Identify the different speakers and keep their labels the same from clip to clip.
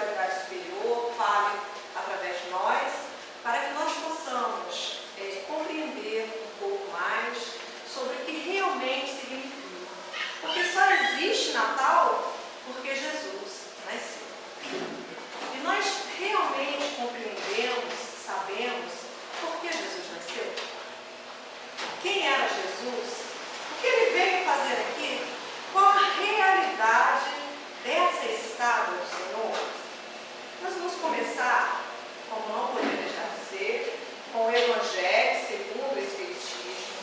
Speaker 1: espiritualidade superior fale através de nós, para que nós possamos compreender um pouco mais sobre o que realmente significa. Porque só existe Natal porque Jesus nasceu. E nós realmente compreendemos, sabemos por que Jesus nasceu. Quem era Jesus? O que ele veio fazer aqui? Qual a realidade dessa estada do Senhor? Nós vamos começar, como não poderia deixar de ser, com o Evangelho segundo o Espiritismo,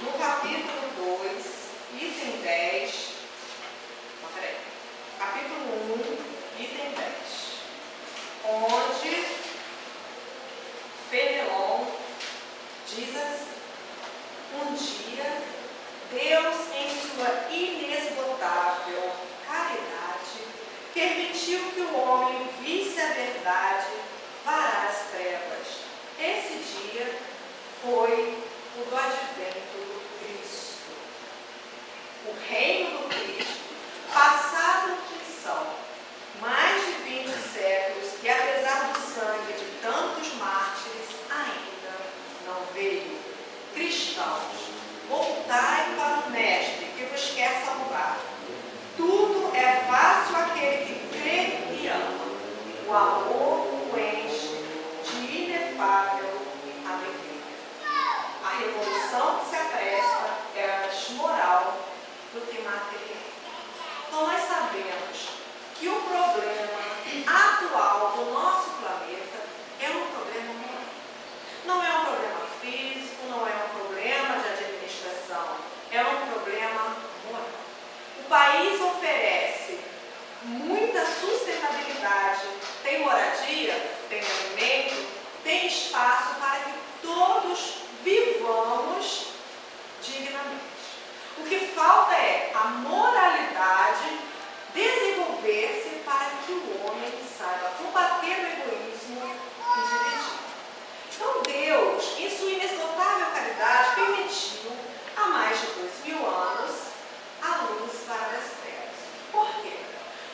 Speaker 1: no capítulo 2, item 10. Não, peraí. Capítulo 1, item 10. Onde Fenelon diz assim: um dia, Deus, em sua inesgotável caridade, permitiu que o homem visse a verdade varar as trevas. Esse dia foi o do advento do Cristo. O reino do Cristo, passado que são mais de 20 séculos, e apesar do sangue de tantos mártires, ainda não veio. Cristãos, voltai para o Mestre que vos quer salvar. Tudo é fácil àquele que crê e ama. O amor o enche de inefável alegria. A revolução que se apresta é mais moral do que material. Então nós sabemos que o problema atual do nosso planeta é um problema moral. Não é um problema físico, não é um problema de administração, é um problema moral. O país oferece muita sustentabilidade, tem moradia, tem alimento, tem espaço para que todos vivamos dignamente. O que falta é a moralidade desenvolver-se para que o homem saiba combater o egoísmo e dividir. Então Deus, em sua inesgotável caridade, permitiu há mais de 2000 anos a luz para as trevas. Por quê?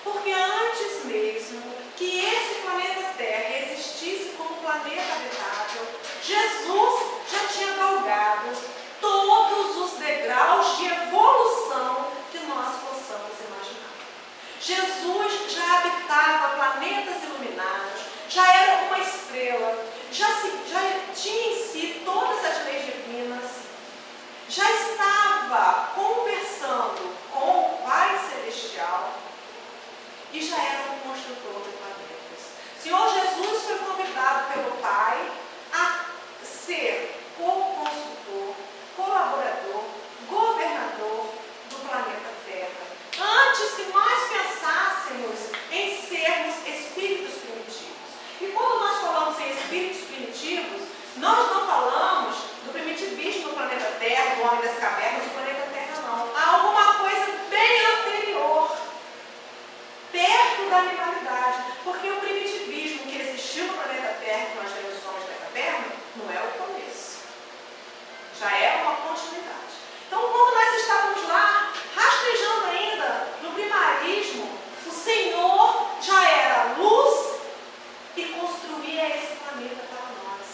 Speaker 1: Porque antes mesmo que esse planeta Terra existisse como planeta habitável, Jesus já tinha galgado todos os degraus de evolução que nós possamos imaginar. Jesus já habitava planetas iluminados, já era uma estrela, já tinha em si todas as leis divinas, já estava conversando com o Pai Celestial e já era um construtor de planetas. O Senhor Jesus foi convidado pelo Pai a ser co-construtor, colaborador, governador do planeta Terra, antes que nós pensássemos em sermos espíritos primitivos. E quando nós falamos em espíritos primitivos, nós não falamos do primitivismo do planeta Terra, do homem das cavernas, do planeta Terra, não. Há alguma coisa bem anterior, perto da animalidade, porque o primitivismo que existiu no planeta Terra, que nós temos os homens da caverna, não é o começo. Já é uma continuidade. Então, quando nós estávamos lá, rastejando ainda no primarismo, o Senhor já era luz e construía esse planeta para nós.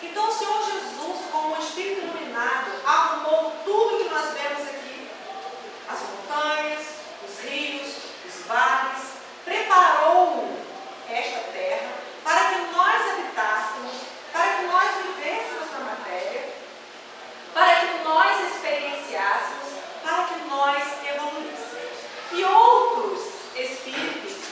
Speaker 1: Então, o Senhor Jesus, como um Espírito iluminado, arrumou tudo que nós vemos aqui. As montanhas, os rios, os vales, preparou esta terra para que nós habitássemos, para que nós vivêssemos na matéria, para que nós experienciássemos, para que nós evoluíssemos. E outros espíritos,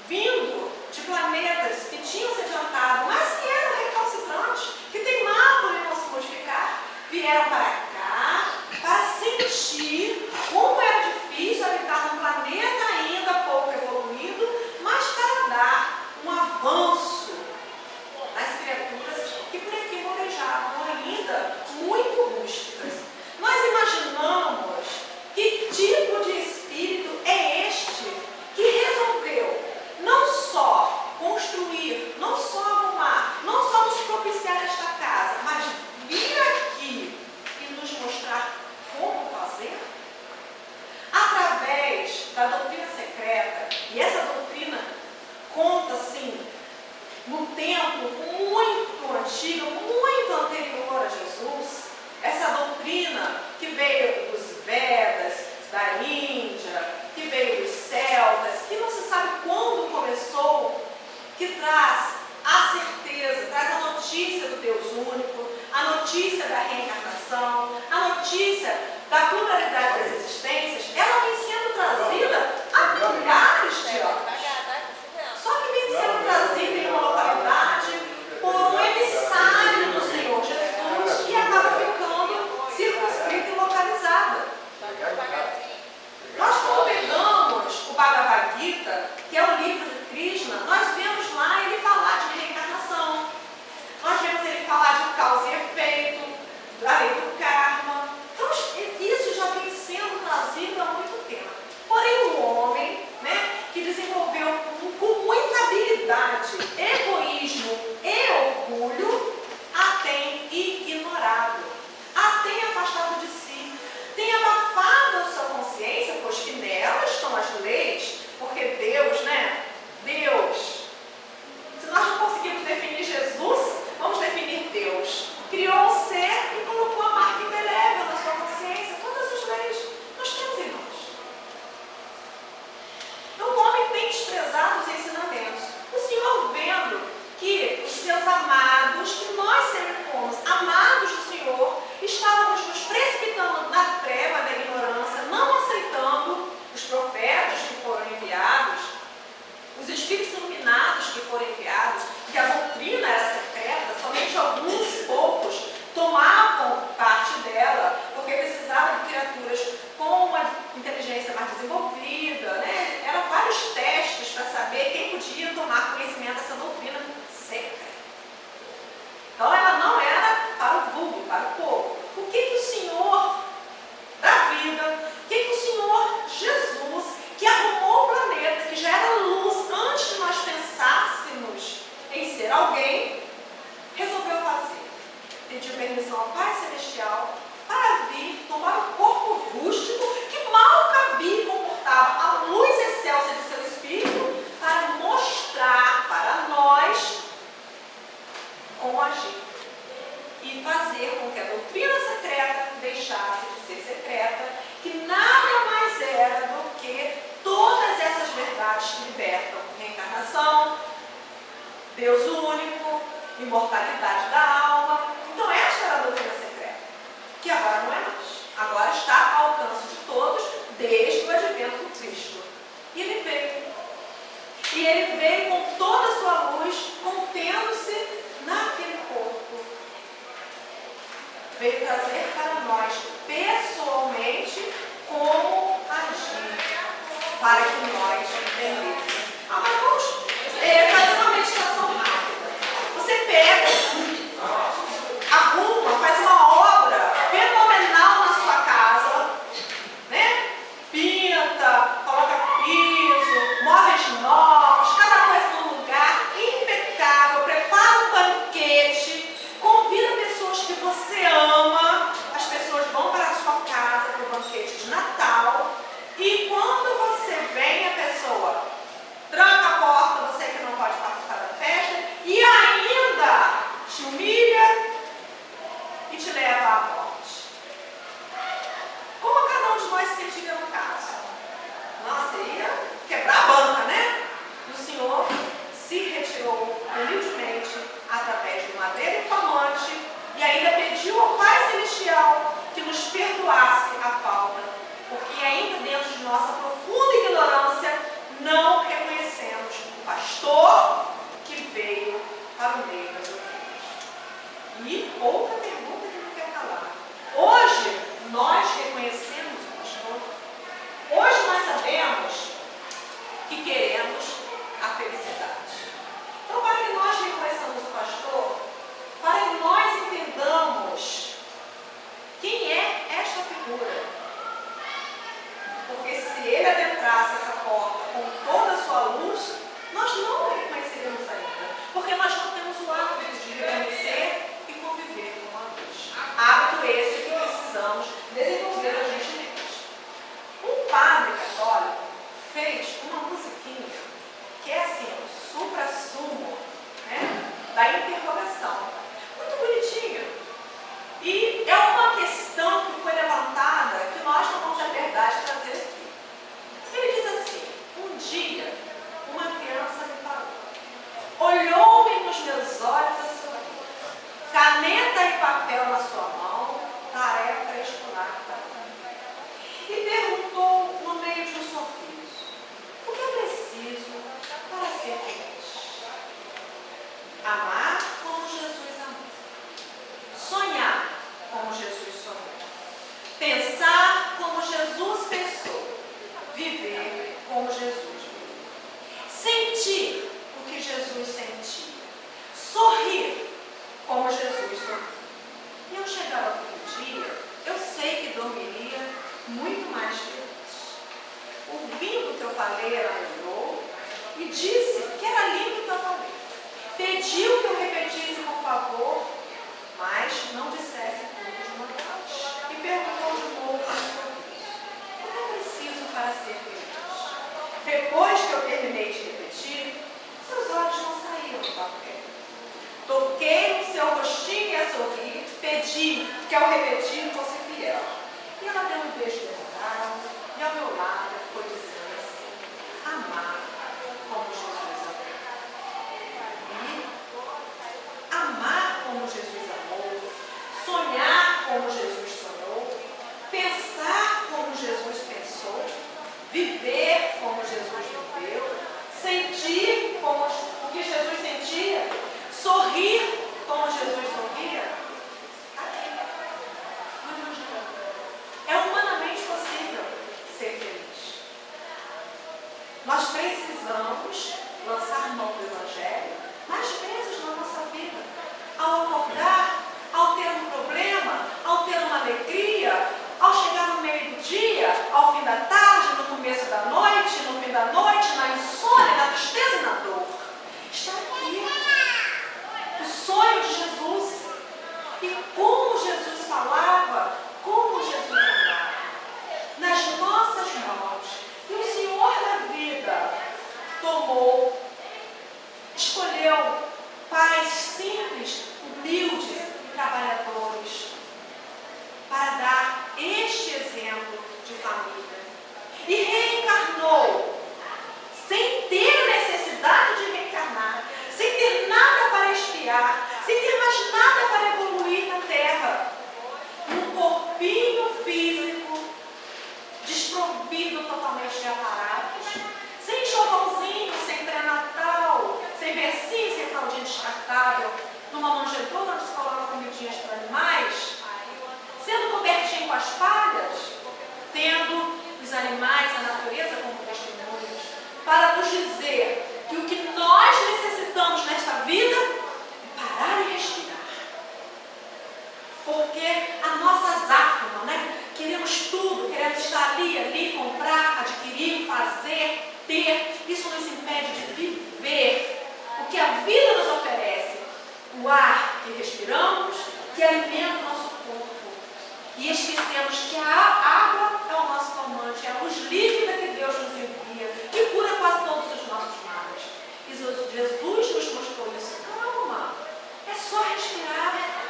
Speaker 1: vindo de planetas que tinham se adiantado, mas que eram recalcitrantes, que teimavam em não se modificar, vieram para cá para sentir como era difícil habitar num planeta ainda pouco evoluído, mas para dar um avanço nas criaturas que por aqui morejavam ainda muito rústicas. Nós imaginamos que tipo de espírito é este que resolveu não só construir, não só arrumar, não só nos propiciar esta casa, mas vir aqui e nos mostrar como fazer? Através da doutrina antiga, muito anterior a Jesus, essa doutrina que veio dos Vedas, da Índia, que veio dos celtas, que não se sabe quando começou, que traz a certeza, traz a notícia do Deus único, a notícia da reencarnação, a notícia da pluralidade das existências, ela vem sendo trazida há milhares de anos. Só que vem sendo trazida em uma localidade por um emissário do Senhor Jesus e acaba ficando circunscrita e localizada. Nós, quando pegamos o Bhagavad Gita, que é o livro de Krishna, nós vemos lá ele falar de reencarnação, nós vemos ele falar de causa e efeito, da lei do karma. Então, isso já vem sendo trazido há muito tempo. Porém, o homem, que desenvolveu com muita habilidade egoísmo e orgulho, a tem ignorado, a tem afastado de si, tem abafado a sua consciência, pois que nela estão as leis, porque Deus, Deus, se nós não conseguimos definir Jesus, vamos definir Deus. Criou um ser e colocou a marca indelével na sua consciência, todas as leis nós temos em nós. Então o homem tem desprezado os ensinamentos. O Senhor, vendo que os seus amados, que nós sempre fomos amados do Senhor, estávamos nos precipitando na treva da ignorância, não aceitando os profetas que foram enviados, os espíritos iluminados que foram enviados, que a doutrina era secreta, somente alguns poucos tomavam parte dela, porque precisavam de criaturas com uma inteligência mais desenvolvida, Eram vários testes para saber quem podia tomar conhecimento dessa doutrina secreta. Então ela não era para o vulgo, para o povo. O que o Senhor da vida, o que o Senhor Jesus, que arrumou o planeta, que já era luz antes de nós pensássemos em ser alguém, resolveu fazer? Pediu permissão ao Pai Celestial para vir tomar o corpo rústico que mal cabia e comportava a luz excelsa de seu Espírito para mostrar para nós como agir e fazer com que a doutrina secreta deixasse de ser secreta, que nada mais era do que todas essas verdades que libertam: reencarnação, Deus único, imortalidade da alma. Então esta era a doutrina secreta, que agora não é mais. Agora está ao alcance de todos desde o advento do Cristo. E ele veio. E ele veio com toda a sua luz, contendo-se naquele corpo. Veio trazer para nós, pessoalmente, como agir, para que nós entendêssemos. Mas vamos fazer uma meditação rápida. Você pega, arruma, faz uma obra fenomenal na sua casa, Pinta, coloca piso, móveis novos, cada coisa no lugar, impecável, prepara um banquete, convida pessoas que você ama, as pessoas vão para a sua casa para o banquete de Natal, e quando você vem, a pessoa tranca a porta, você que não pode participar da festa, e ainda te humilha e te leva à morte. Como cada um de nós se sentiria no caso? Nossa, ia quebrar a banca, E o Senhor se retirou humildemente através do madeiro infamante e ainda pediu ao Pai Celestial que nos perdoasse a falta, porque ainda dentro de nossa profunda ignorância não reconhecemos o pastor que veio para o meio das ovelhas. E outra pergunta que não quer calar. Hoje nós reconhecemos o pastor? Hoje nós sabemos que queremos a felicidade. Então, para que nós reconheçamos o pastor, para que nós entendamos quem é esta figura, porque se ele adentrasse essa porta com toda a sua luz, nós não o reconheceríamos ainda, porque nós não temos o hábito de reconhecer e conviver com a luz. Hábito esse que precisamos desenvolver urgentemente. Um padre católico fez uma musiquinha que é assim, o supra-sumo, da interrogação. E é uma questão que foi levantada que nós tomamos a verdade de trazer aqui. Ele diz assim: um dia uma criança me falou, olhou-me nos meus olhos a sorrir, caneta e papel na sua mão, tarefa escolar para mim, e perguntou no meio de um sorriso: o que é preciso para ser feliz? Amar como Jesus amou, sonhar como Jesus sonhou, pensar como Jesus pensou, viver como Jesus viveu, sentir o que Jesus sentia, sorrir como Jesus sorriu. E ao chegar ao fim do dia, eu sei que dormiria muito mais feliz. Ouvindo o que eu falei, ela lembrou e disse que era lindo o que eu falei. Pediu que eu repetisse com favor, mas não dissesse tudo de uma vez. E perguntou de novo com um sorriso: o que é preciso para ser feliz? Depois que eu terminei de repetir, seus olhos não saíram do papel. Toquei no seu rostinho e a sorrir, pedi que ao repetir fosse fiel. E ela deu um beijo demorado e ao meu lado foi dizendo assim: amar como Jesus amou. E amar como Jesus amou, sonhar como Jesus sonhou, pensar como Jesus pensou, viver como Jesus viveu, sentir como o que Jesus sentia, sorrir como Jesus sorria. É humanamente possível ser feliz. Nós precisamos lançar mão do Evangelho mais vezes na nossa vida. Ao acordar, ao ter um problema, ao ter uma alegria, ao chegar no meio do dia, ao fim da tarde, no começo da noite, no fim da noite, na insônia, na tristeza e na dor. Está aqui o sonho de Jesus. E como Jesus falava, como Jesus andava, nas nossas mãos. E o Senhor da vida tomou, escolheu pais simples, humildes e trabalhadores para dar este exemplo de família. E reencarnou sem ter necessidade de reencarnar, sem ter nada para expiar, sem ter mais nada para evoluir na Terra. Um corpinho físico, desprovido totalmente de aparatos, sem enxovalzinho, sem pré-natal, sem bercinho, sem fraldinha descartável, numa manjedoura onde se coloca comidinhas para animais, sendo cobertinho com as palhas, tendo os animais, a natureza como testemunhos, para nos dizer que o que nós necessitamos nesta vida é parar e respirar. Porque a nossa azáfama, né? Queremos tudo, queremos estar ali, comprar, adquirir, fazer, ter. Isso nos impede de viver o que a vida nos oferece. O ar que respiramos, que alimenta o nosso corpo. E esquecemos que a água é o nosso calmante, é a luz líquida que Deus nos envia, que cura quase todos os nossos males. E Jesus nos mostrou isso. Calma, é só respirar.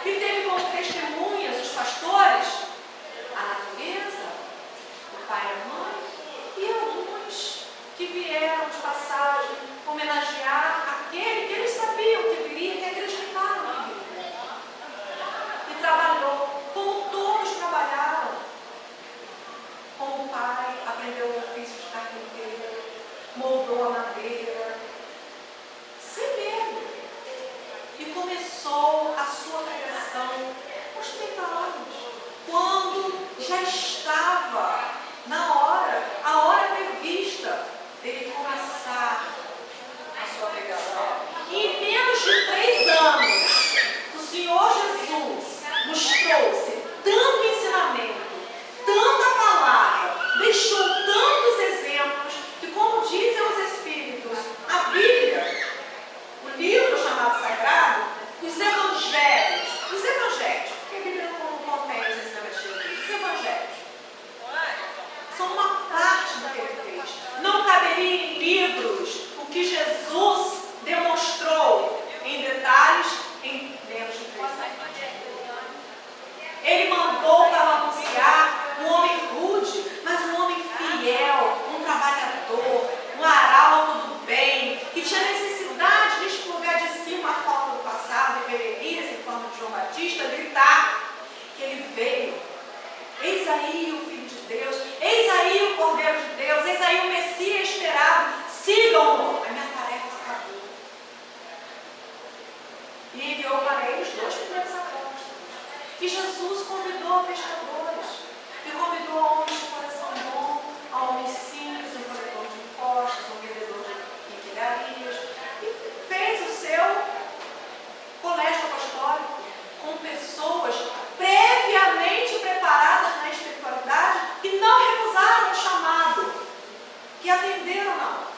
Speaker 1: E teve como testemunhas os pastores, a natureza, o pai e a mãe, e alguns que vieram de passagem homenagear aquele que eles sabiam que viria, que acreditaram que viria. E trabalhou, como todos trabalharam, e enviou para ele os 2 primeiros apóstolos. E Jesus convidou pescadores, e convidou homens de coração bom, a homens simples, um coletor de impostos, um vendedor de enquilharias, e fez o seu colégio apostólico com pessoas previamente preparadas na espiritualidade que não recusaram o chamado, que atenderam na hora.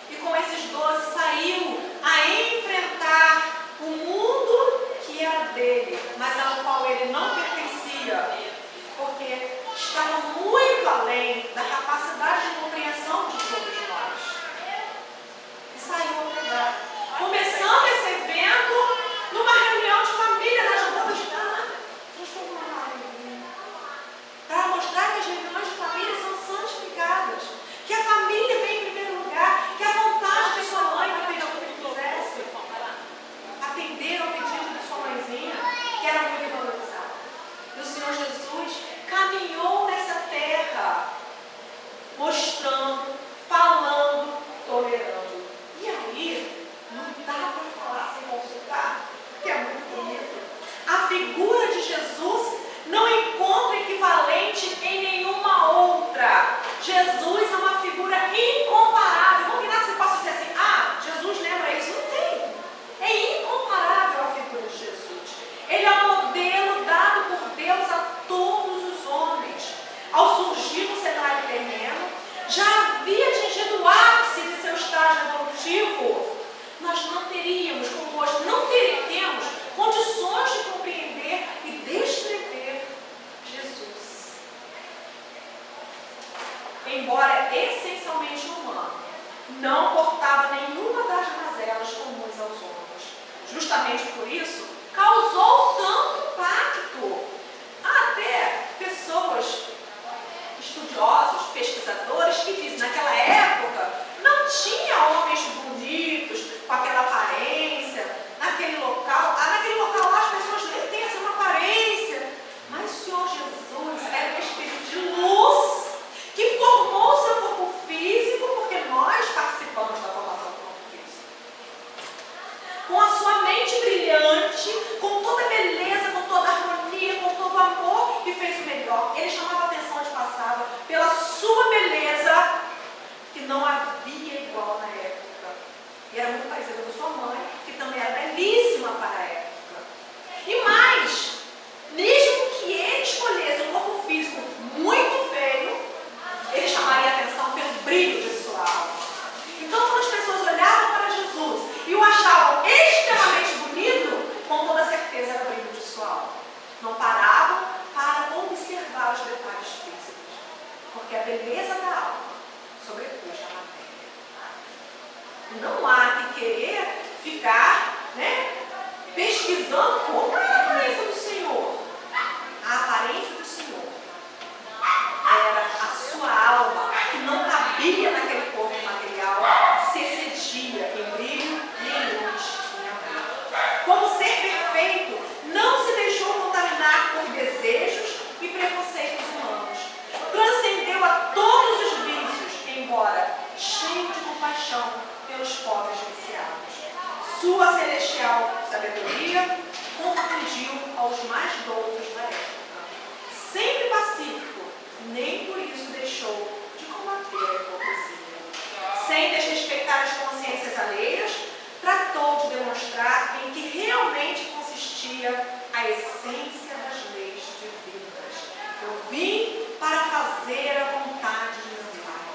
Speaker 1: E com esses 12 saiu a enfrentar o mundo que era dele, mas ao qual ele não pertencia, porque estava muito além da capacidade de compreensão de todos nós. E saiu a pregar. Começando esse evento numa reunião de família nas bodas de Cana. Para mostrar que as reuniões de família são santificadas, que a família vem em primeiro lugar, que a vontade de sua mãe que pediu que ele fizesse, atender ao pedido de sua mãezinha, que era muito valorizada. E o Senhor Jesus caminhou nessa terra, mostrando, falando, tolerando. E aí, não dá para falar sem consultar, porque é muito bonito. A figura de Jesus não encontra equivalente em nenhuma outra. Jesus é uma figura incomparável. Não tem nada que você possa dizer assim, Jesus lembra isso. Não tem. É incomparável a figura de Jesus. Ele é um modelo dado por Deus a todos os homens. Ao surgir no cenário terreno, já havia atingido o ápice de seu estágio evolutivo. Nós não teríamos, como hoje, não teremos condições de compreender e descrever Jesus. Embora essencialmente humano, não portava nenhuma das mazelas comuns aos homens. Justamente por isso, causou tanto impacto. Há até pessoas, estudiosos, pesquisadores, que dizem que naquela época não tinha homens bonitos, com aquela aparência, naquele local. Naquele local lá as pessoas nem têm essa aparência. Mas o Senhor Jesus era um espírito de luz que formou o seu corpo físico, porque nós participamos da formação do corpo físico. Com a sua mente brilhante, com toda a beleza, com toda a harmonia, com todo o amor, e fez o melhor. Ele chamava a atenção de passada pela sua beleza, que não havia igual na época. E era muito parecida com sua mãe, que também era belíssima para a época. E mais, mesmo que ele escolhesse um corpo físico muito feio, ele chamaria a atenção pelo brilho de sua alma. Então, quando as pessoas olhavam para Jesus e o achavam extremamente bonito, com toda certeza era o brilho de sua alma. Não paravam para observar os detalhes físicos, porque a beleza da alma sobrepuja a matéria. Não há que querer ficar, pesquisando como é a aparência do Senhor. A aparência do Senhor era a sua alma, que não cabia naquele corpo material, se excedia em brilho e em luz e amor. Como ser perfeito, não se deixou contaminar por desejos e preconceitos humanos. Transcendeu a todos os vícios, embora cheio de compaixão pelos pobres viciados. Sua celestial sabedoria confundiu aos mais doutos da época. Sempre pacífico, nem por isso deixou de combater a hipocrisia. Sem desrespeitar as consciências alheias, tratou de demonstrar em que realmente consistia a essência das leis divinas. Eu vim para fazer a vontade de meu Pai.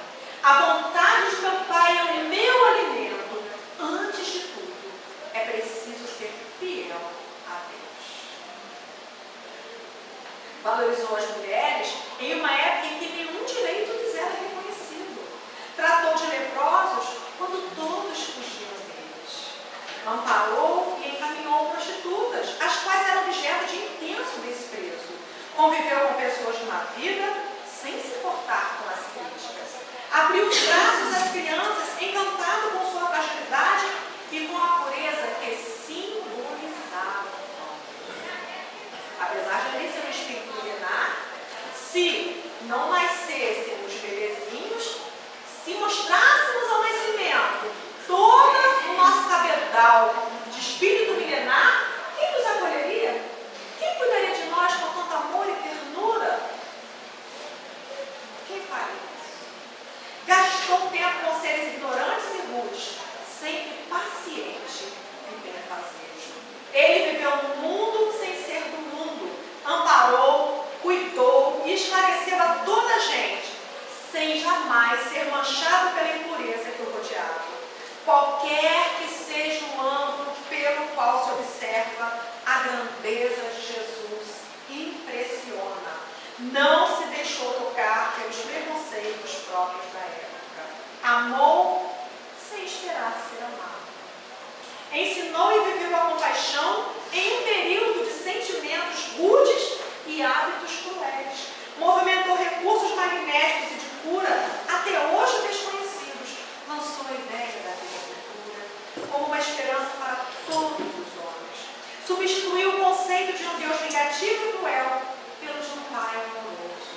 Speaker 1: A vontade de meu Pai é o meu alimento. Antes de tudo, é preciso ser fiel a Deus. Valorizou as mulheres em uma época em que nenhum direito lhes era reconhecido. Tratou de leprosos quando todos fugiam deles. Amparou e encaminhou prostitutas, as quais eram objeto de intenso desprezo. Conviveu com pessoas de má vida, sem se importar com as críticas. Abriu os braços às crianças, encantado com sua fragilidade e com a pureza que simbolizava. Apesar de ele ser um espírito milenar, se não nascêssemos bebezinhos, se mostrássemos ao nascimento todo o nosso cabedal de espírito milenar, mais ser manchado pela impureza que o rodeava. Qualquer que seja o ângulo pelo qual se observa, a grandeza de Jesus impressiona. Não se deixou tocar pelos preconceitos próprios da época. Amou sem esperar ser amado. Ensinou e viveu a compaixão em um período de sentimentos rudes e hábitos cruéis. Movimentou recursos magnéticos e de cura até hoje desconhecidos. Lançou a ideia da vida futura como uma esperança para todos os homens. Substituiu o conceito de um Deus negativo e cruel pelo de um Pai amoroso.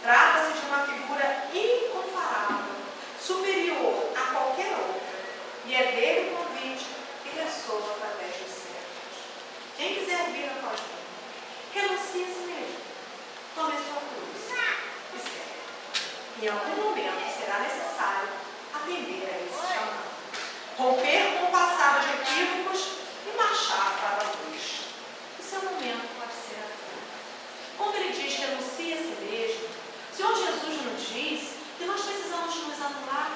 Speaker 1: Trata-se de uma figura incomparável, superior a qualquer outra, e é dele o convite que ressoa através dos séculos. Quem quiser vir após mim, renuncie a si mesmo, tome a sua cruz e segue. Em algum momento será necessário atender a esse chamado, romper com o passado de equívocos e marchar para a luz. O seu momento pode ser aqui. Quando ele diz renuncie a si mesmo, o Senhor Jesus nos diz que nós precisamos nos anular,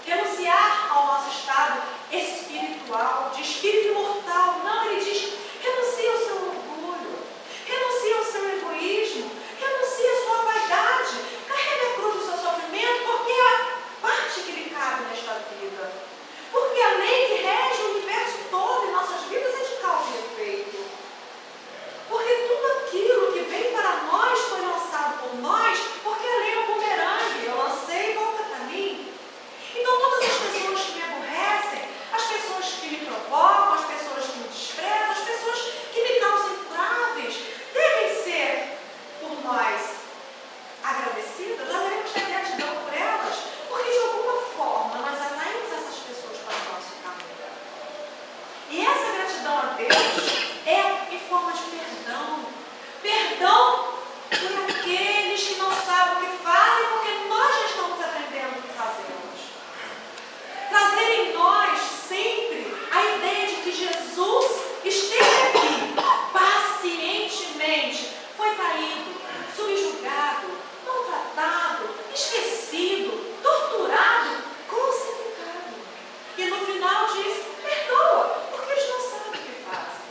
Speaker 1: renunciar ao nosso estado espiritual, de espírito imortal. Não, ele diz, renuncie ao seu orgulho, renuncie ao seu egoísmo, renuncie à sua vaidade, carregue a cruz do seu sofrimento, porque é a parte que lhe cabe nesta vida. Porque a lei que rege o universo todo em nossas vidas é de causa e efeito. Porque tudo aquilo que vem para nós foi lançado por nós, porque a lei é um bumerangue, eu lancei e volta para mim. Então todas as pessoas que me aborrecem, as pessoas que me provocam, as pessoas que me desprezam, as pessoas que me causam entraves, devem ser por nós agradecidas, nós devemos ter gratidão por elas, porque de alguma forma nós atraímos essas pessoas para o nosso caminho. E essa gratidão a Deus é em forma de perdão. Perdão por aqueles que não sabem o que fazem, porque nós já estamos aprendendo o que fazemos. Trazer em nós sempre a ideia de que Jesus esteve aqui, pacientemente, foi traído, subjugado, maltratado, esquecido, torturado, crucificado. E no final diz, perdoa, porque eles não sabem o que fazem.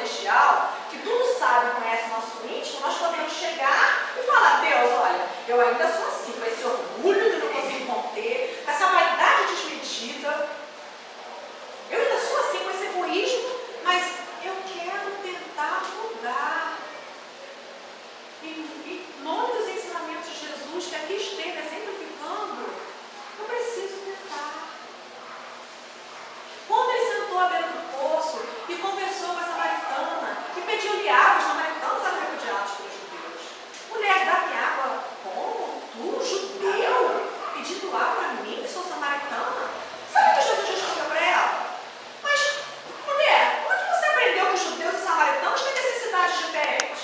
Speaker 1: Celestial, que tudo sabe e conhece o nosso íntimo, nós podemos chegar e falar: Deus, olha, eu ainda sou assim, com esse orgulho que eu não consigo conter, com essa vaidade desmedida, eu ainda sou assim, com esse egoísmo, mas eu quero tentar mudar. E em nome dos ensinamentos de Jesus, que aqui esteve exemplificando, eu preciso tentar. Quando ele sentou à beira do poço e conversou com a samaritana e pediu-lhe água, os samaritanos eram repudiados pelos judeus. Mulher, dá-me água. Como? Tu, judeu, pedindo água a mim, que sou samaritana? Sabe o que Jesus respondeu para ela? Mas, mulher, onde você aprendeu que os judeus e samaritanos têm necessidades diferentes?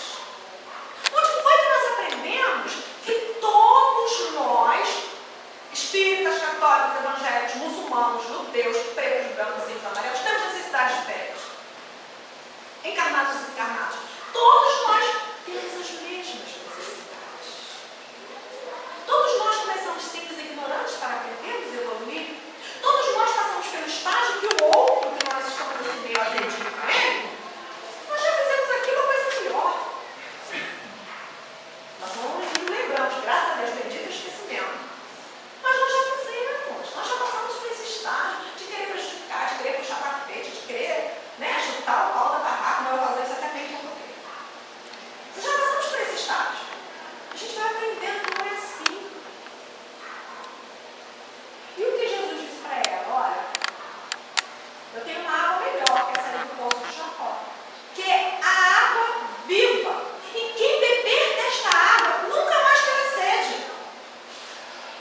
Speaker 1: Onde foi que nós aprendemos que todos nós, espíritas, católicos, evangélicos, muçulmanos, judeus, pretos, brancos e amarelos, temos necessidades diferentes? Encarnados e desencarnados. Todos nós temos as mesmas necessidades. Todos nós começamos simples e ignorantes para aprendermos e evoluir. Todos nós passamos pelo estágio que o outro que nós estamos assim meio atendido com ele, nós já fizemos aquilo coisa melhor. Nós não nos lembramos, graças a Deus, bendito esquecimento. Mas nós já fizemos, nós já passamos por esse estágio de querer prejudicar, de querer puxar para frente, de querer, chutar o pau da barraca, não, eu vou fazer isso até bem com o quê. Nós já passamos por esse estágio. A gente vai aprendendo que não é assim. E o que Jesus disse para ela? Olha, eu tenho uma água melhor que essa ali do poço de Jacó, que é a água viva. E quem beber desta água nunca mais terá sede.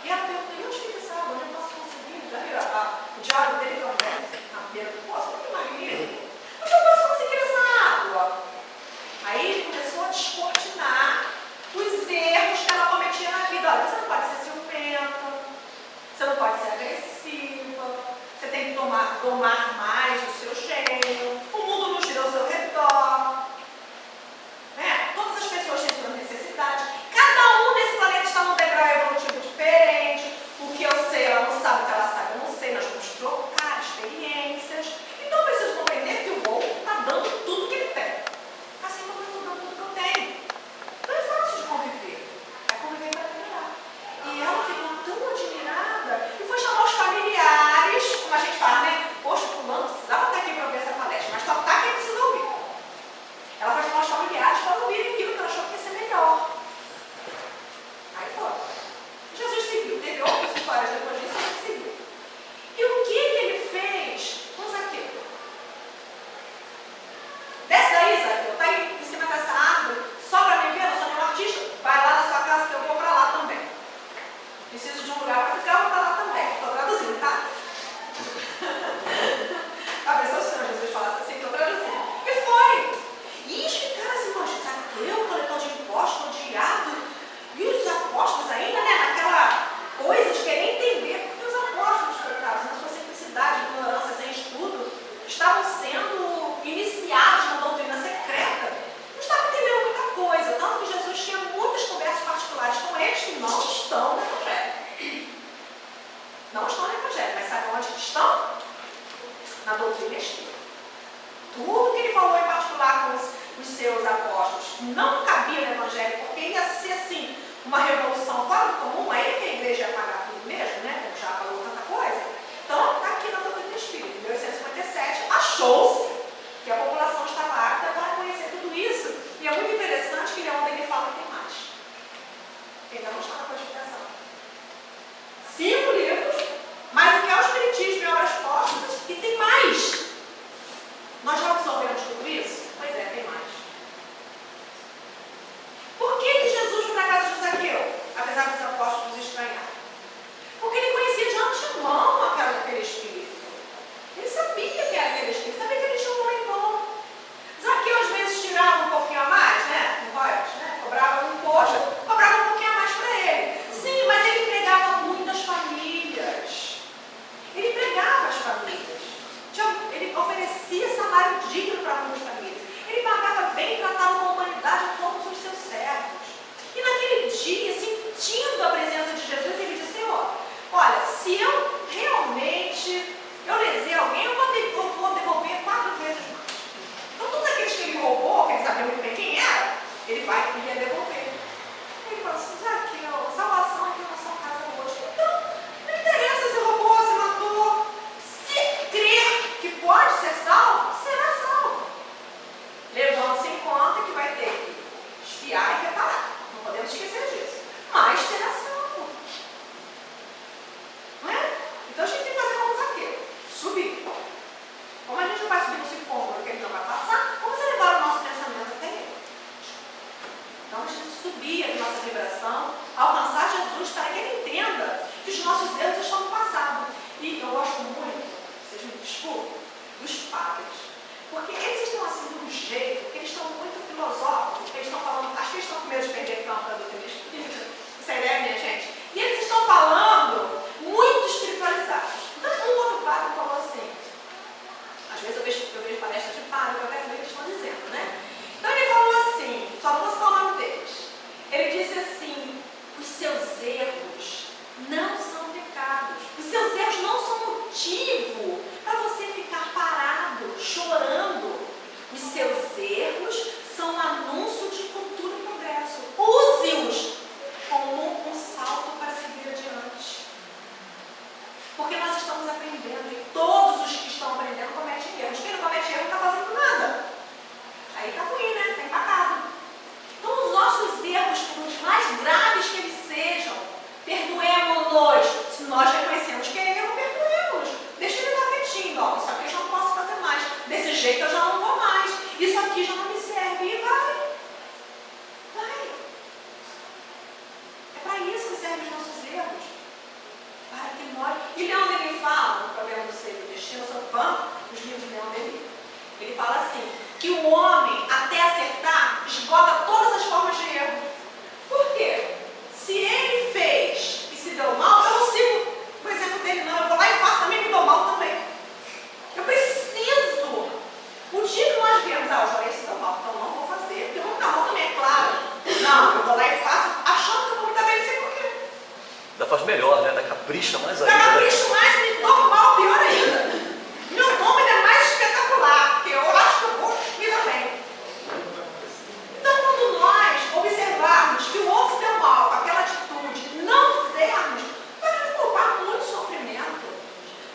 Speaker 1: E ela perguntou: e onde fica essa água? Onde eu posso conseguir? Já viu o diário dele na beira do poço? Que magnífico! Onde eu posso conseguir essa água? Aí ele começou a descortinar os erros que ela cometia na vida. Olha, você não pode ser ciumenta, você não pode ser agressiva, você tem que domar mais o seu gênio, o mundo não gira ao seu redor. Todas as pessoas têm suas necessidades. Cada um nesse planeta está num degrau evolutivo diferente. O que eu sei, ela não sabe, o que ela sabe, eu não sei. Nós vamos trocar experiências. Então eu preciso compreender que o outro está dando tudo que ele tem. Assim como eu estou dando tudo que eu tenho. Não é fácil de conviver. É conviver para melhorar. E ela ficou tão admirada e foi chamar os familiares, como a gente fala, Poxa, fulano precisava estar aqui para ouvir essa palestra, mas só está quem precisa ouvir. Ela foi chamar os familiares para ouvirem aquilo que ela achou que ia ser melhor. Aí foi. Jesus seguiu. Teve outras histórias depois disso, ele seguiu. E o que ele fez com Zaqueu? Desce daí, Zaqueu. Está aí em cima dessa árvore, só para me ver, eu sou meu artista. Vai lá na sua casa que eu vou para lá também. Preciso de um lugar para ficar, eu vou para lá também. Estou traduzindo, tá? A pessoa, se Jesus falasse assim, estou traduzindo. E foi. E eles ficaram assim: mas Zaqueu, coletor de impostos, odiado. E os apóstolos ainda, naquela coisa de querer entender. Porque os apóstolos, coitados, na sua simplicidade, ignorância, sem estudo, estavam sendo iniciados na doutrina secreta. Não estavam entendendo muita coisa. Tanto que Jesus tinha muitas conversas particulares com eles que não estão no Evangelho. Não estão no Evangelho, mas sabe onde estão? Na doutrina espírita. Tudo que ele falou em particular com os seus apóstolos não cabia no Evangelho, porque ia ser assim, uma revolução fora do comum, aí que a igreja ia pagar tudo mesmo, como já falou tanta coisa. Então, está aqui na doutrina espírita, em 1857, achou-se que a população estava apta para conhecer tudo isso. E é muito interessante que ele fala que tem mais. Ainda não está na codificação. 5 livros, mas o que é o Espiritismo e obras póstumas, e tem mais. Nós já absorvemos tudo isso? Pois é, tem mais. Por que Jesus foi na casa de Zaqueu, apesar dos apóstolos estranharem? Porque ele conhecia de antemão desculpa, dos padres. Porque eles estão assim de um jeito, que eles estão muito filosóficos, eles estão falando, acho que eles estão com medo de perder campo da doutrina espírita. Essa é a ideia, minha gente. E eles estão falando muito espiritualizados. Então, um outro padre falou assim, às vezes eu vejo palestras de padre, eu até falei o que eles estão dizendo, né? Então ele falou assim, só não vou citar o nome deles. Ele disse assim, os seus erros não são pecados. Os seus erros não são motivo para você ficar parado, chorando. Os seus erros são um anúncio de futuro progresso. Use-os como um salto para seguir adiante. Porque nós estamos aprendendo e todos os que estão aprendendo cometem erros. Quem não comete erro não está fazendo nada. Aí está ruim, né? Está empacado. Então, os nossos erros, por mais graves que eles sejam, perdoemos-nos. Se nós reconhecemos que é erro, perdoemos. Deixa ele lá quietinho. Ó, isso aqui eu já não posso fazer mais. Desse jeito eu já não vou mais. Isso aqui já não me serve. E vai. Vai. É para isso que servem os nossos erros. Para que nós... E Leon Denis fala, no programa do Ser e Destino, eu sou fã dos livros de Leon Denis. Ele fala assim, que o homem, até acertar, esgota todas as formas de erro. Por quê? Se ele fez e se deu mal, eu não sigo o exemplo dele, não. Eu vou lá e faço também e me dou mal também. Eu preciso. O dia que nós vemos, eu já ia se dar mal, então não vou fazer, porque eu vou me dar mal também, é claro. Não, eu vou lá e faço, achando que eu vou me dar bem, não sei por quê.
Speaker 2: Ainda faz melhor, né? Ainda capricha mais ainda.
Speaker 1: Ainda capricho mais, me dou mal, pior ainda. Meu nome ainda é mais espetacular, porque eu acho que eu vou me dar bem. Então, quando nós observarmos que o outro se deu mal, aquela atitude, não fizermos, vai nos poupar muito sofrimento.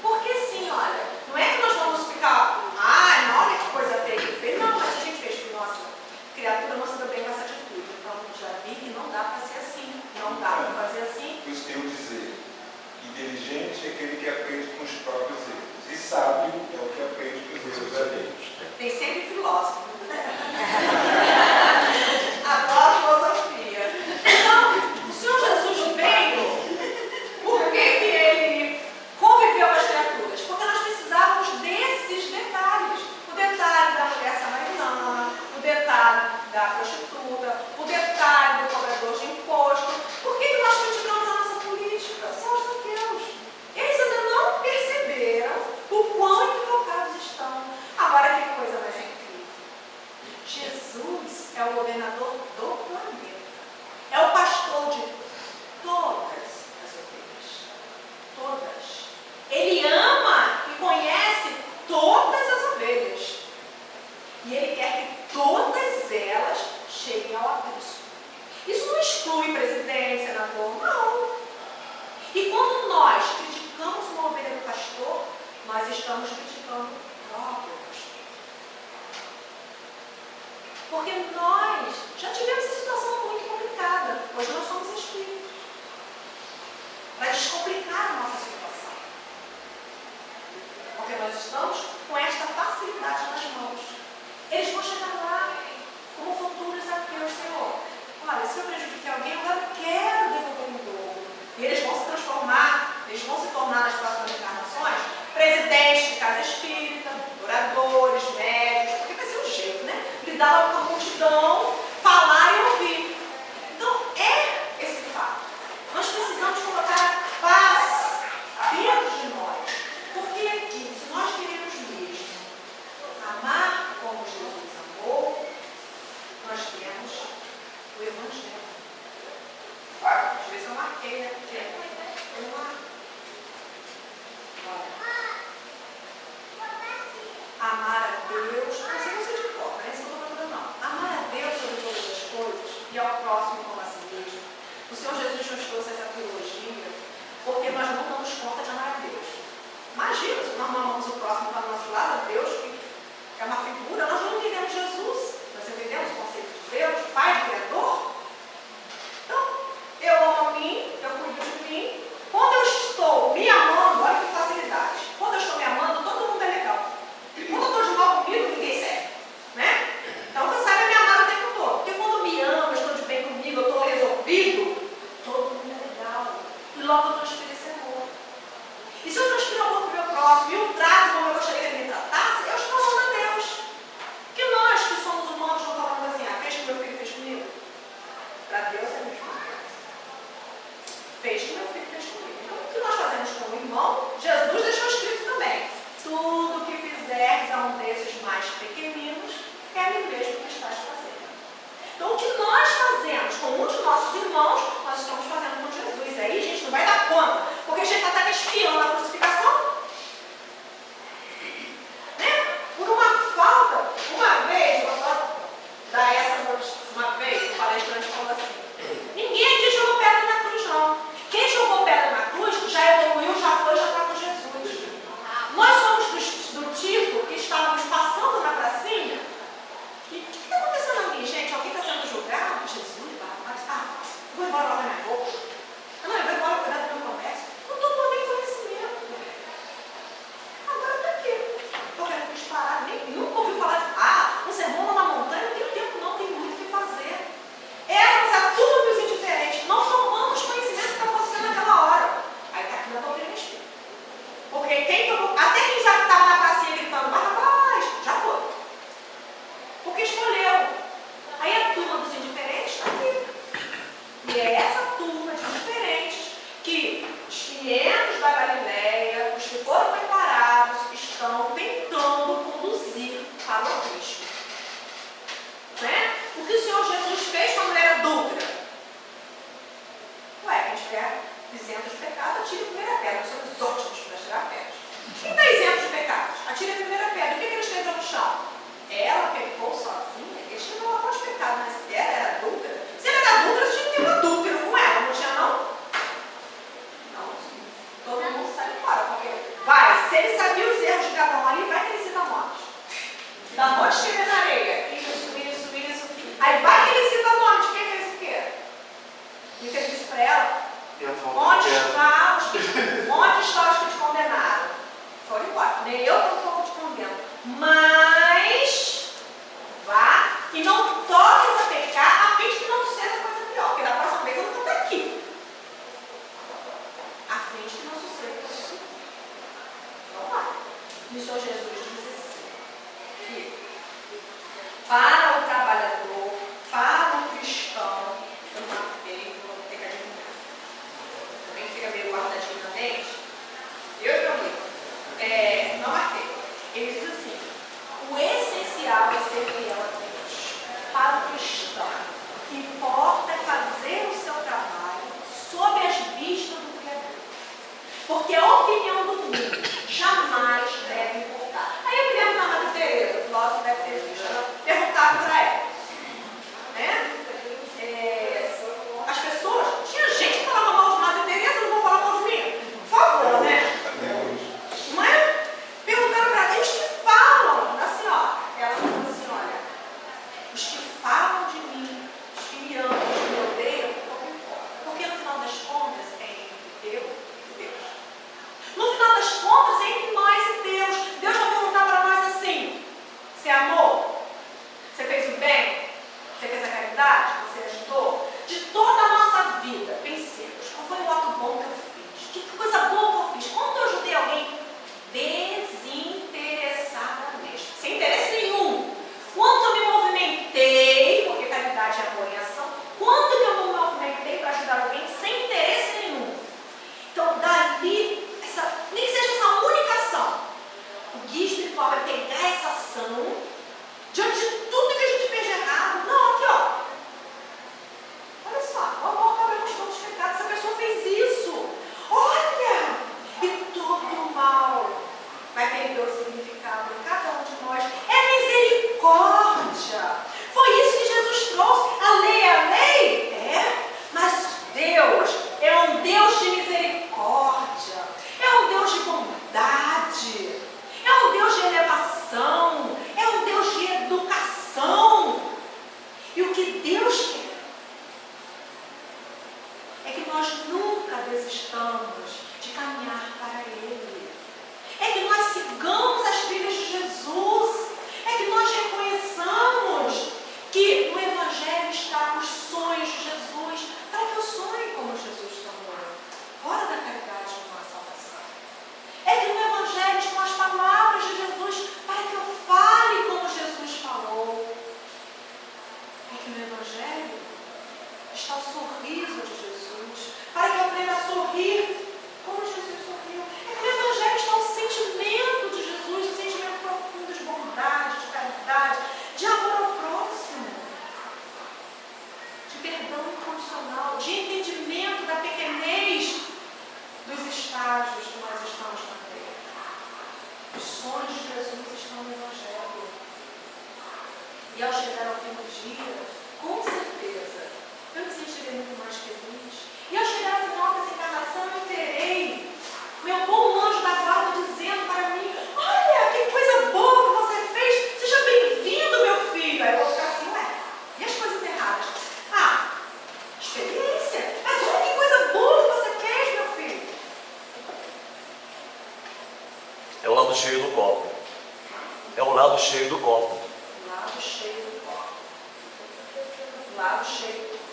Speaker 1: Porque assim, olha, não é que nós vamos ficar, olha que coisa feia que fez. Não, mas a gente fez, nossa, criatura não se deu bem com essa atitude. Então, já vi que não dá para ser assim, não dá para fazer assim.
Speaker 3: Por isso tem o dizer, inteligente é aquele que aprende com os próprios erros. E sábio é o que aprende com os erros alheios.
Speaker 1: Tem sempre filósofo. Adoro filosofia. Então, o Senhor Jesus veio, por que ele conviveu com as criaturas? Porque nós precisávamos desses detalhes. O detalhe da mulher samaritana, o detalhe da prostituta, o detalhe do cobrador de imposto. Por que nós criticamos a nossa política? São os saqueus. Eles ainda não perceberam o quão equivocados estão. Agora, que coisa mais incrível. Jesus é o governador do planeta. É o pastor de todas as ovelhas. Todas. Ele ama e conhece todas as ovelhas. E ele quer que todas elas cheguem ao aprisco. Isso não exclui presidente, senador, não. E quando nós criticamos uma ovelha do pastor, nós estamos criticando o próprio pastor. Porque nós já tivemos essa situação muito complicada. Hoje nós somos espíritos. Para descomplicar a nossa situação. Porque nós estamos com esta facilidade nas mãos. Eles vão chegar lá como futuros ateus, Senhor. Olha, se eu prejudiquei alguém, agora eu quero devolver em dobro. E eles vão se transformar, eles vão se tornar nas próximas encarnações presidentes de casa espírita, oradores, médios, porque vai ser um jeito, né? Lidar com a multidão, falar e ouvir. Então, é esse fato. Nós precisamos colocar a paz dentro de nós. Porque aqui, se nós queremos mesmo amar como Jesus amou, nós temos o Evangelho. Às vezes eu marquei, né? Eu marco. Amar a Deus, não sei você de cor, não é isso que eu estou falando, não. Amar a Deus sobre todas as coisas e ao próximo como a si mesmo. O Senhor Jesus nos trouxe essa teologia porque nós não damos conta de amar a Deus. Imagina, se nós não amamos o próximo para o nosso lado, Deus, que é uma figura, nós não entendemos Jesus, nós entendemos o conceito de Deus, Pai, Criador. Então, eu amo a mim, eu cuido de mim. Quando eu estou me amando, olha que facilidade. Quando eu estou me amando, todo mundo é legal. Quando eu estou de mal comigo, ninguém serve. Né? Então você sabe me amar o tempo todo. Porque quando me amo, eu estou de bem comigo, eu estou resolvido, todo mundo é legal. E logo eu transfiro esse amor. E se eu transfiro amor para o meu próximo e o trato fizeres a um desses mais pequeninos, é a mim mesmo que estás fazendo. Então, o que nós fazemos com um dos nossos irmãos, nós estamos fazendo com Jesus. Aí a gente não vai dar conta, porque a gente está até espiando a crucificação. Né? Por uma falta, uma vez, vou só dar essa notícia, uma vez, o palestrante falou assim: ninguém aqui jogou pedra na cruz, não. Quem jogou pedra na cruz já evoluiu, já foi, já está com Jesus. Nós somos do tipo que estávamos passando na pracinha. E o que está acontecendo ali, gente? Alguém está sendo julgado? Jesus, vou embora lá na minha boca. Não, eu vou embora cuidar do meu comércio. Não estou por nem conhecimento. Agora para quê? Porque eu não quis parar, nunca ouvi falar de um sermão numa montanha, não tenho tempo não, tem muito o que fazer. Éramos a turma dos indiferentes, não tomamos conhecimento do que está acontecendo naquela hora. Aí está aqui na doutrina espírita. Porque até quem já estava na pracinha gritando, Barrabás, já foi. Porque escolheu. Aí a turma dos indiferentes está aqui. E é essa turma de indiferentes que os 500 da Galileia, os que foram preparados, estão tentando conduzir para o Cristo. Né? O que o Senhor Jesus fez com a mulher adúltera? Ué, quem estiver isento de pecado, atire a primeira pedra. Nós somos ótimos para tirar pedras. Quem está isento de pecados? Atire a primeira pedra. O que ele escreveu no chão? Ela pecou sozinha. Ele escreveu uma fonte de pecado, mas ela era adúltera. Se ela era adúltera, tinha que ter um adúltero com ela. Não tinha, não? Não. Todo mundo sai fora. Porque se ele sabia os erros de cada um ali, vai que ele cita nomes. Dá um monte de escrever na areia. Isso. Aí vai que ele cita nome de quem fez o quê? E o que ele disse para ela? Onde está os que te condenaram? Foram embora. Nem eu tampouco te condeno. Mas vá e não toques a pecar a fim de que não suceda coisa pior. Porque da próxima vez eu não estou aqui. A fim de que não suceda coisa pior. Vamos lá. E o Senhor Jesus diz assim: que para o trabalhador, para o cristão, eu marquei, vou ter que adivinhar. Também fica meio guardadinho na mente. Eu também. Não marquei. Ele diz assim: o essencial é ser fiel a Deus. Para o cristão, o que importa é fazer o seu trabalho sob as vistas do Criador. Porque a opinião do mundo jamais deve importar. Aí eu me lembro da Madre Teresa, o filósofo deve ter visto, ela perguntava para ela, né? As pessoas, tinha gente que falava mal de Madre Teresa, não vou falar mal de mim, por favor, né? Não é? Perguntaram para ela, os que falam da senhora, ela falou assim: olha, os que falam de mim, os que me amam, os que me odeiam, pouco importa. Porque no final das contas é entre eu e Deus. No final das contas é entre nós e Deus. Deus vai perguntar para nós assim: você amou? Você fez o bem? Você fez a caridade? Você ajudou? De toda a nossa vida, pensemos, qual foi o ato bom que eu fiz? Que coisa boa que eu fiz? Quando eu ajudei alguém desinteressadamente, sem interesse nenhum. Quando eu me movimentei, porque caridade é amor em ação, quando que eu me movimentei para ajudar alguém sem interesse nenhum? Então, dali, nem que seja essa única ação, o guia espiritual vai pegar essa ação, diante de tudo que a gente fez de errado. Não, aqui ó, olha só, o amor acabamos todos os pecados, essa pessoa fez isso, olha, e todo o mal vai perder o significado em cada um de nós. É misericórdia. Foi isso que Jesus trouxe. A lei é a lei? É, mas Deus é um Deus de misericórdia, é um Deus de bondade, é um Deus de elevação, é um Deus de educação. E ao chegar ao fim do dia, com certeza, eu me sentirei muito mais feliz. E ao chegar ao final dessa encarnação, eu terei meu bom anjo da guarda dizendo para mim: olha, que coisa boa que você fez, seja bem-vindo, meu filho. Aí eu vou ficar assim: ué, e as coisas erradas? Ah, experiência, mas olha que coisa boa que você fez, meu filho.
Speaker 2: É o lado cheio do copo. É o lado cheio do copo.
Speaker 1: Lado cheio do copo. Lado cheio do copo.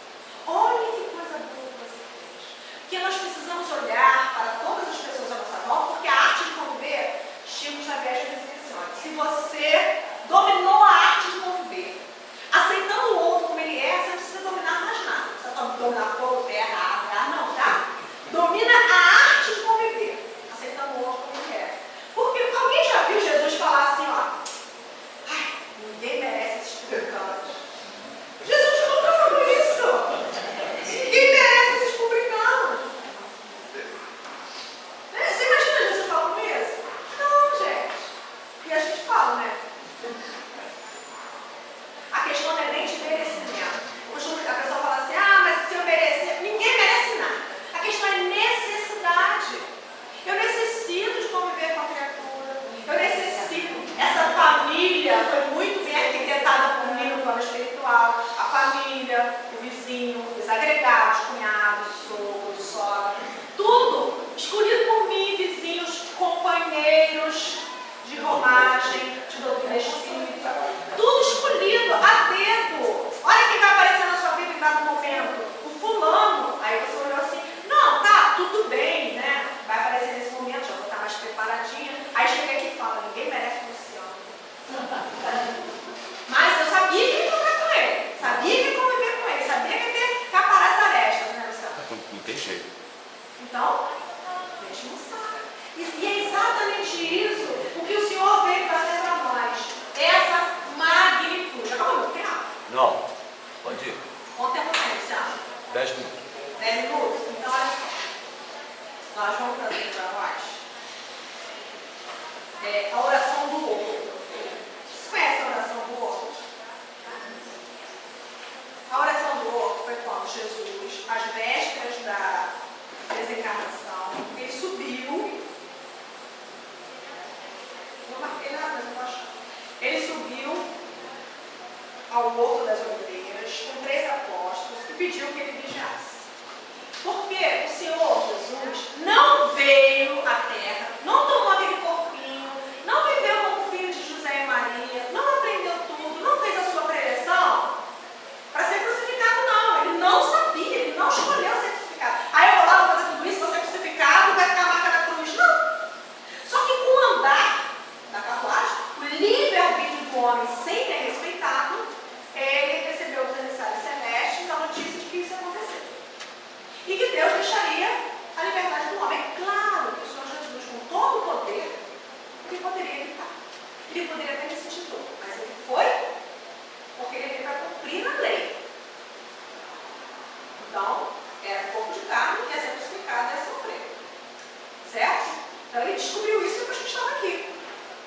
Speaker 1: Olha que coisa boa que você fez. Porque nós precisamos olhar para todas as pessoas à nossa volta, porque a arte de conviver, Chico Xavier já dizia assim: olha, se você dominou a arte de conviver, aceitando o outro como ele é, você não precisa dominar mais nada. Você pode dominar fogo, terra, ar, não, tá? Domina a arte de conviver, aceitando o outro como ele é. Porque alguém já viu Jesus falar assim, ó: ai, ninguém merece esses publicanos. Jesus nunca falou isso. Ninguém merece esses publicanos. Você imagina Jesus falando isso? Não, gente. E a gente fala, né? A questão não é nem de merecimento. A pessoa fala assim: ah, mas se eu merecer. Ninguém merece nada. A questão é necessidade. Eu necessito de conviver com a criatura. Eu necessito. Essa família foi muito bem arquitetada por mim no plano espiritual. A família, o vizinho, os agregados, cunhados, sogro, sogra. Tudo escolhido por mim, vizinhos, companheiros de romagem, de doutrina espírita. Tudo escolhido a dedo. Olha quem vai aparecer na sua vida em dado momento. O fulano. Aí você olhou assim: não, tá, tudo bem, né? Vai aparecer nesse momento, já vou estar mais preparadinha. Aí chega aqui e fala: ninguém merece o Luciano. Mas eu sabia que ia encontrar com ele. Sabia que ia conviver com ele. Sabia que ia ter que aparar as arestas, né, Luciano?
Speaker 2: Não tem jeito.
Speaker 1: Então, a gente não sabe. E é exatamente isso o que o Senhor veio trazer para nós. Essa magnitude. Acabou muito tempo?
Speaker 2: Não. Pode ir.
Speaker 1: Quanto tempo tem, Luciano?
Speaker 2: 10 minutos.
Speaker 1: 10 minutos? Então, olha só. Nós vamos trazer para nós a oração do outro. Você conhece a oração do outro? A oração do outro foi quando Jesus, às vésperas da desencarnação, ele subiu. Não marquei nada, mas eu estou achando. Ele subiu ao Horto das Oliveiras com 3 apóstolos e pediu que ele vigiasse. Porque o Senhor Jesus não veio à terra, não tomou aquele corpinho, não viveu como filho de José e Maria, não aprendeu tudo, não fez a sua preleção para ser crucificado, não. Ele não sabia, ele não escolheu ser crucificado. Aí eu vou lá, vou fazer tudo isso, vou ser crucificado, vai ficar a marca da cruz. Não. Só que com o andar da carruagem, o livre-arbítrio do homem sempre é respeitado, ele recebeu dos emissários celestes a notícia de que isso ia acontecer. E que Deus deixaria a liberdade do homem. É claro que o Senhor Jesus, com todo o poder, ele poderia evitar. Ele poderia até sentir dor, mas ele foi porque ele veio para cumprir a lei. Então, era corpo de carne que ia ser crucificado e ia sofrer. Certo? Então ele descobriu isso depois que estava aqui.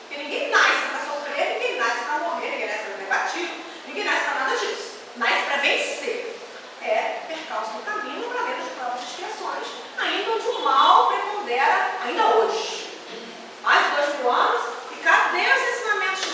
Speaker 1: Porque ninguém nasce para sofrer, ninguém nasce para morrer, ninguém nasce para ser batido, ninguém nasce para nada disso. Nasce para vencer. É percalço no caminho para menos de provas e expiações, ainda onde o mal prepondera ainda hoje. Mais de 2000 anos, e cadê os ensinamentos de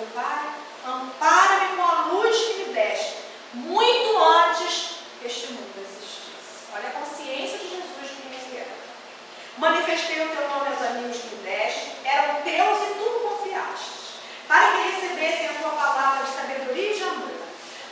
Speaker 1: meu Pai, ampara-me com a luz que me deste, muito antes que este mundo existisse. Olha a consciência de Jesus de quem ele era. Manifestei o teu nome aos amigos que me deste, eram teus e tu confiaste, para que recebessem a tua palavra de sabedoria e de amor.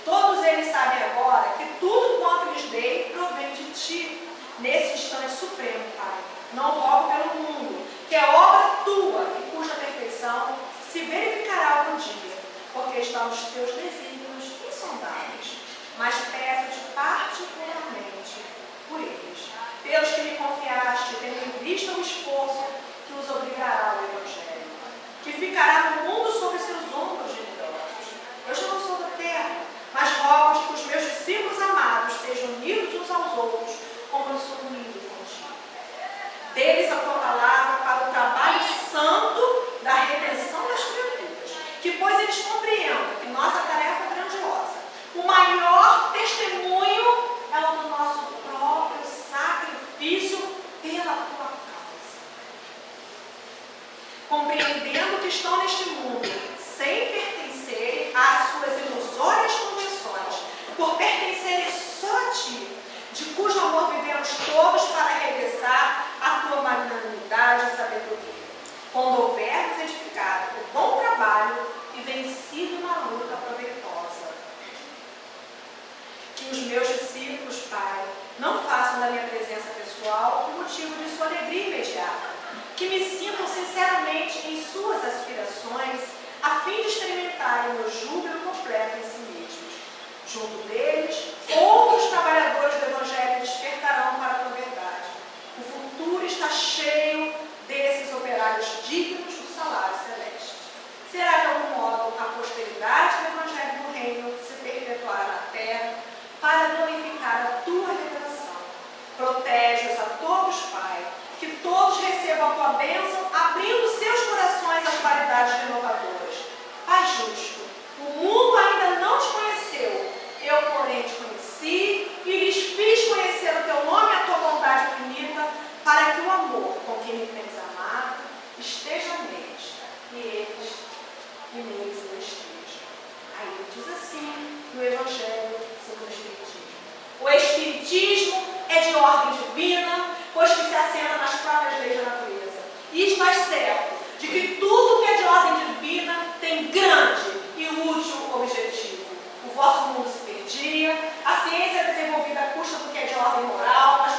Speaker 1: Todos eles sabem agora que tudo quanto lhes dei provém de ti, nesse instante supremo, Pai. Não rogo pelo mundo, que é obra tua e cuja perfeição se verificará algum dia, porque estão os teus desígnios insondáveis. Mas peço-te particularmente por eles, pelos que me confiaste, tendo em vista o esforço que os obrigará ao Evangelho, que ficará no mundo sobre seus ombros generosos. Eu já não sou da terra, mas rogo que os meus discípulos amados sejam unidos uns aos outros, como eu sou unido contigo. Deles a tua palavra para o trabalho santo da redenção das criaturas, que pois eles compreendam que nossa tarefa é grandiosa. O maior testemunho é o do nosso próprio sacrifício pela tua causa. Compreendendo que estão neste mundo sem pertencerem às suas ilusórias convenções, por pertencerem só a ti, de cujo amor vivemos todos para regressar à tua magnanimidade e sabedoria, quando houvermos edificado o bom trabalho e vencido na luta proveitosa. Que os meus discípulos, Pai, não façam da minha presença pessoal o motivo de sua alegria imediata, que me sintam sinceramente em suas aspirações, a fim de experimentarem o meu júbilo completo em si mesmos. Junto deles, outros trabalhadores do Evangelho despertarão para a tua verdade. O futuro está cheio desses operários dignos do salário celeste. Será de algum modo a posteridade do Evangelho do Reino se perpetuará na terra para glorificar a tua revelação. Protege-os a todos, Pai, que todos recebam a tua bênção, abrindo seus corações às qualidades renovadoras. Pai justo, o mundo ainda não te conheceu, eu, porém, te conheci e lhes fiz conhecer o teu nome e a tua bondade infinita, para que o amor com que me tens amado esteja neles, e neles eu esteja. Aí ele diz assim, no Evangelho segundo o Espiritismo: o Espiritismo é de ordem divina, pois que se assenta nas próprias leis da natureza. E estás certo de que tudo que é de ordem divina tem grande e útil objetivo. O vosso mundo se perdia, a ciência é desenvolvida à custa do que é de ordem moral, mas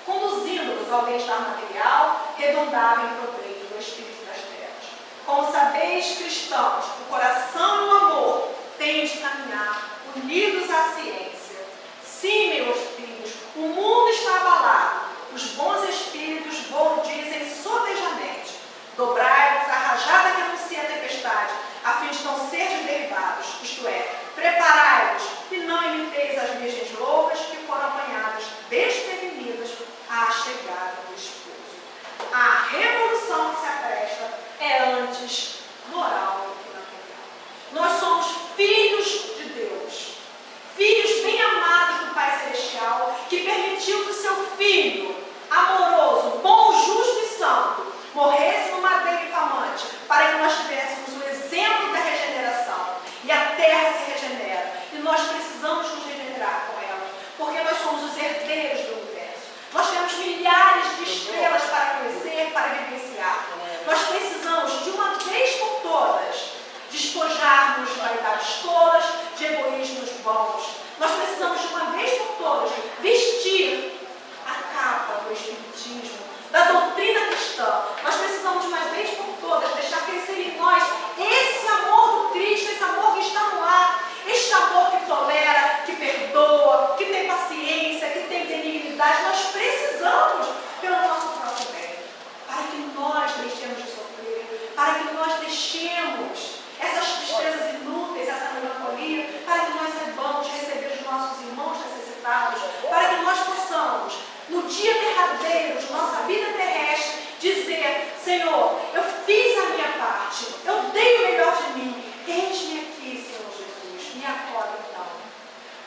Speaker 1: conduzindo-vos ao bem-estar material, redundava em proveito do espírito das terras. Como sabeis, cristãos, o coração e o amor têm de caminhar unidos à ciência. Sim, meus filhos, o mundo está abalado, os bons espíritos dizem sotejamente: dobrai-vos a rajada que anuncia a tempestade, a fim de não serdes derribados, isto é, preparai-vos e não imiteis as virgens loucas que foram apanhadas desprevenidas à chegada do esposo. A revolução que se apresta é antes moral do que material. Nós somos filhos de Deus, filhos bem amados do Pai Celestial, que permitiu que o seu Filho amoroso, bom, justo e santo morresse no madeiro infamante, para que nós tivéssemos o exemplo da regeneração. E a terra se regenera, e nós precisamos nos regenerar com ela, porque nós somos os herdeiros do universo. Nós temos milhares de estrelas para conhecer, para vivenciar. Nós precisamos, de uma vez por todas, despojar-nos de vaidades tolas, de egoísmos bons. Nós precisamos, de uma vez por todas, vestir a capa do Espiritismo, da doutrina cristã. Nós precisamos, de uma vez por todas, deixar crescer em nós esse amor do Cristo, esse amor que está no ar, este amor que tolera, que perdoa, que tem paciência, que tem benignidade. Nós precisamos, pelo nosso próprio bem, para que nós deixemos de sofrer, para que nós deixemos essas tristezas inúteis, essa melancolia, para que nós saibamos receber os nossos irmãos necessitados, para que nós possamos, no dia derradeiro de nossa vida terrestre, dizer: Senhor, eu fiz a minha parte, eu dei o melhor de mim, eis-me aqui, Senhor Jesus, me acolhe então.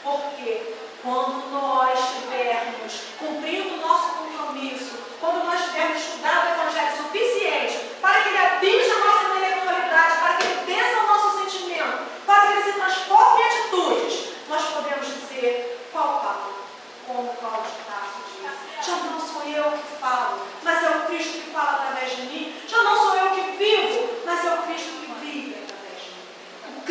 Speaker 1: Porque quando nós estivermos cumprindo o nosso compromisso, quando nós tivermos estudado o Evangelho suficiente para que ele habite a nossa intelectualidade, para que ele desça ao nosso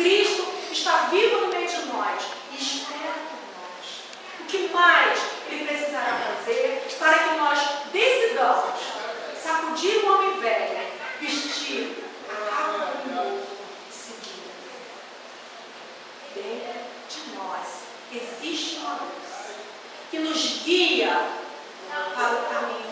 Speaker 1: Cristo está vivo no meio de nós e espera por nós. O que mais Ele precisará fazer para que nós decidamos sacudir o homem velho, vestir a capa do novo e seguir? Dentro de nós existe uma luz que nos guia para o caminho